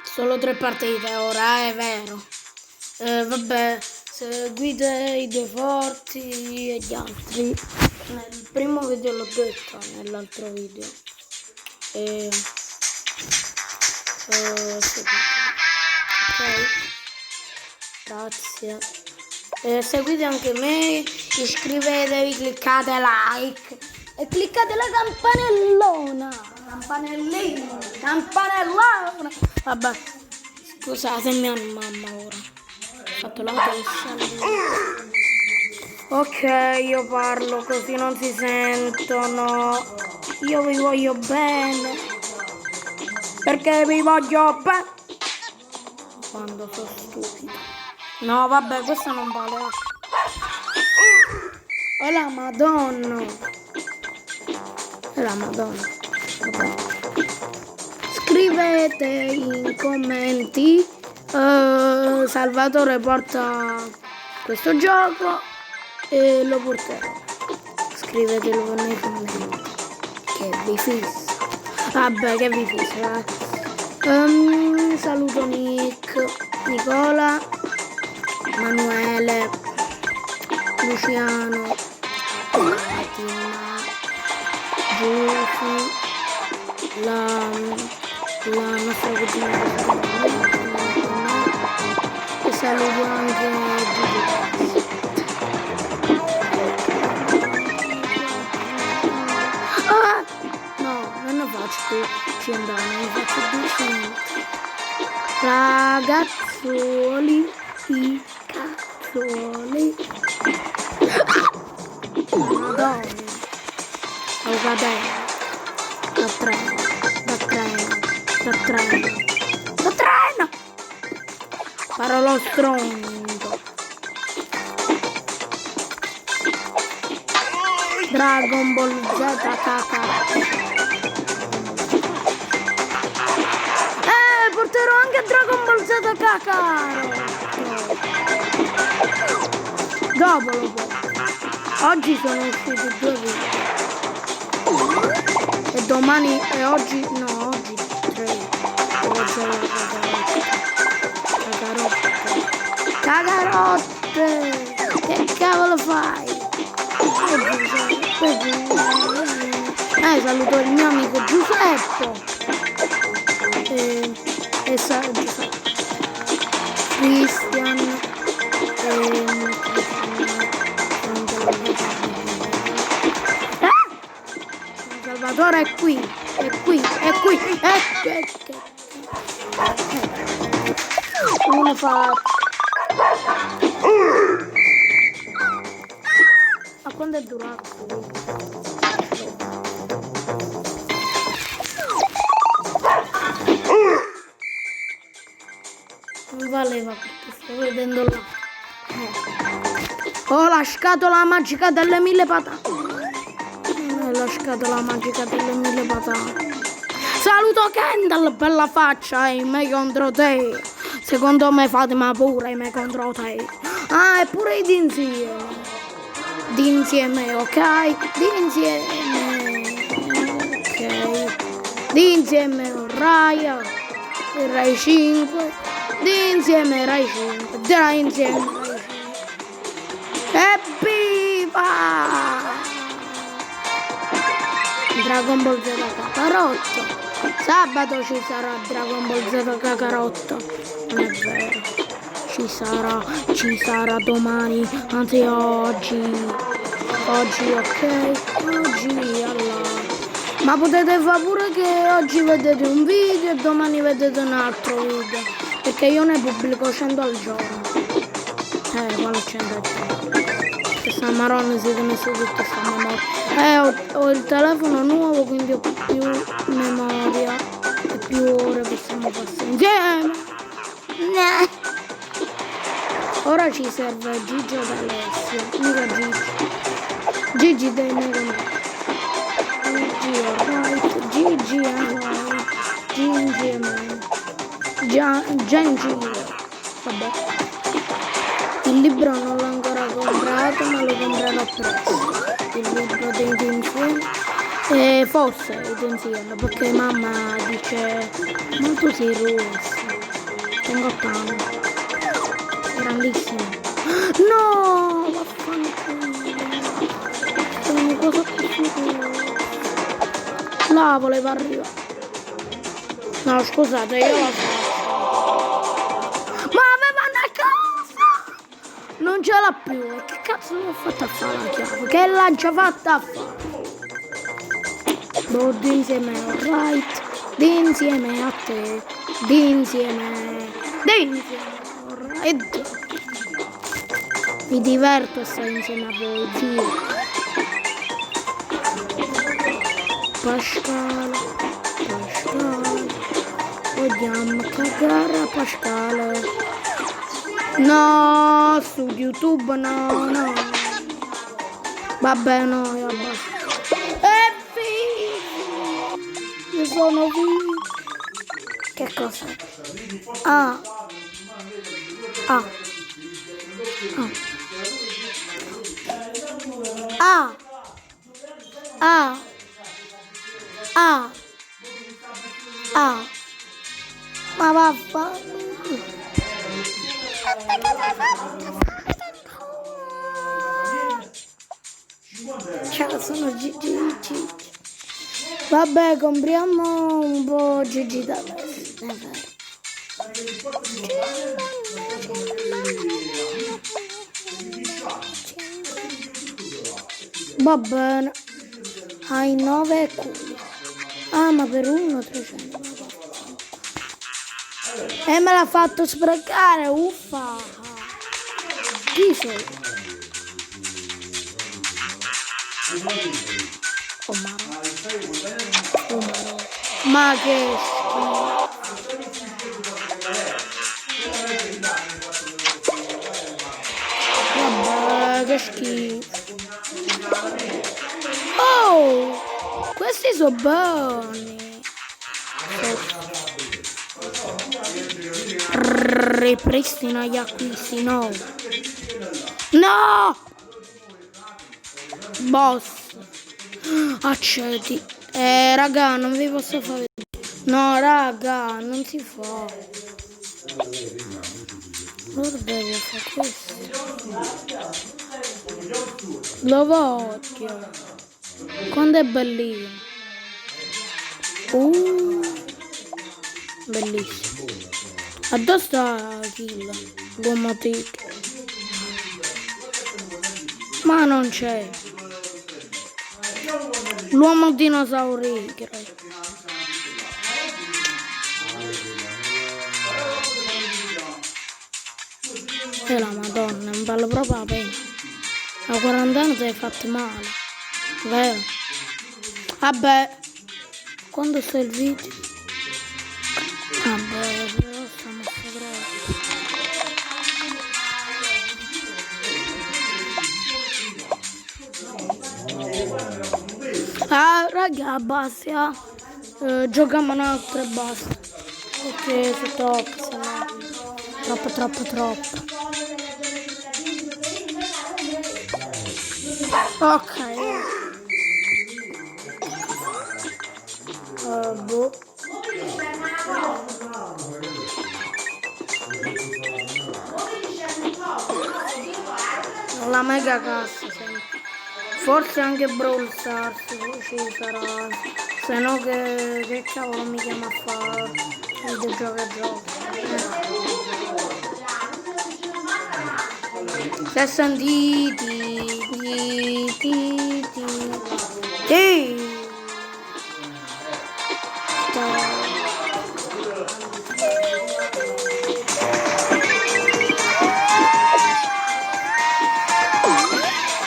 Solo 3 partite ora, è vero. Vabbè, seguite i due forti e gli altri. Nel primo video l'ho detto, nell'altro video. Ok? Grazie. Seguite anche me, iscrivetevi, cliccate like e cliccate la campanellona. Vabbè, scusatemi a mamma ora. Ho fatto la testa. Ok, io parlo così non si sentono. Io vi voglio bene. Perché vi voglio bene. Quando sono stupido. No, vabbè, questo non vale. Oh la Madonna. La Madonna. Vabbè. Scrivete in commenti. Salvatore porta questo gioco e lo porterò. Scrivetelo nei commenti. Che vi fissa. Vabbè, che vi fissa. Saluto Nick, Nicola, Manuele, Luciano, Martina, Giusi, la nostra cugina e saluto anche Giusi. No, non ne faccio più andare, ne faccio 10 minuti. Ragazzuoli, i cazzoli. Madonna. Ho capello. Da treno. Farò lo stronzo. Dragon Ball Z caca. Porterò anche Dragon Ball Z Kakarot. Dopo lo porto. Oggi sono usciti 2 video. E domani e oggi 3. Cagarotte. Che cavolo fai? Saluto il mio amico Giuseppe. Christian Salvatore è qui. Uno fa. Ma quando è durato? Non valeva perché sto vedendo là. Oh, la scatola magica delle 1000 patate. La scatola magica delle 1000 patate. Saluto Kendall, bella faccia, e me contro te. Secondo me Fatima pure me contro te. E pure di insieme. Di insieme, ok? Di insieme. Ok. Di insieme Raya. Rai 5. Di insieme Rai 5. Dai insieme Rai 5. E viva! Dragon Ball Z Kakarot. Sabato ci sarà Dragon Ball Z Kakarot. Non è vero. Ci sarà domani, anzi oggi. Oggi, ok? Oggi, allora. Ma potete fare pure che oggi vedete un video e domani vedete un altro video. Perché io ne pubblico 100 al giorno. Quale 100 al giorno? Questa maronna siete messi tutto sta memoria. Ho il telefono nuovo, quindi ho più memoria e più ore possiamo passare insieme. Ora ci serve Gigi ed Alessio. Mica Gigi dei miei compagni. Gigi e noi. Gigi e me. Già in giro. Vabbè. Il libro non l'ho ancora comprato, ma lo comprerò presto. Il libro dei Team Forse insieme, perché mamma dice ma tu sei rossa. Tengo tanto. Grandissimo. No! Vaffanculo. Sono cosa più. Là voleva arrivare. No, scusate, io lo so. Ma aveva una cosa! Non ce l'ha più. Che cazzo l'ho fatta a fare la chiave? Che l'ha già fatta a fare? D'insieme, alright. D'insieme a te. D'insieme, alright. Mi diverto a stare insieme a voi, zio. Pasquale. Vogliamo cagare a Pasquale. No, su YouTube no. Vabbè, no, io basta. Io sono vivo. Che cosa? Ah. Ma vaffanculo. Ciao, sono Gigi. Vabbè, compriamo un po' Gigi da va bene. Hai 9 culi. Ah, ma per uno 300. E me l'ha fatto sprecare, uffa. Chi sei? Oh Maro. Ma che schifo. Vabbè, che schifo. Oh, questi sono buoni. Ripristina gli acquisti, no. Boss. Accetti. Raga, non vi posso fare. No, raga, non si fa. Lo devo fare questo. Lo voglio. Quando è bellino. Bellissimo. Addosso sta kill. L'uomo tic. Ma non c'è. L'uomo dinosaurico. E la madonna, mi parlo proprio la pena. La quarantena ti hai fatto male. Vero? Vabbè. Quando sta il video? Vabbè, però stiamo troppo. Raga, basta. Giochiamo un altro e basta. Perché si tocca, se no. Troppo. Ok. Boh. La mega cassa sempre. Forse anche Brawl Stars ci sarà. Se no che cavolo mi chiama a fare videogioco. Si è sentiti.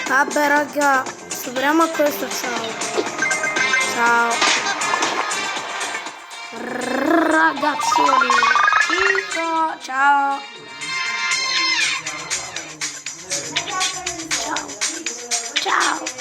Vabbè raga, superiamo a questo, ciao ragazzuoli, ciao. Ciao.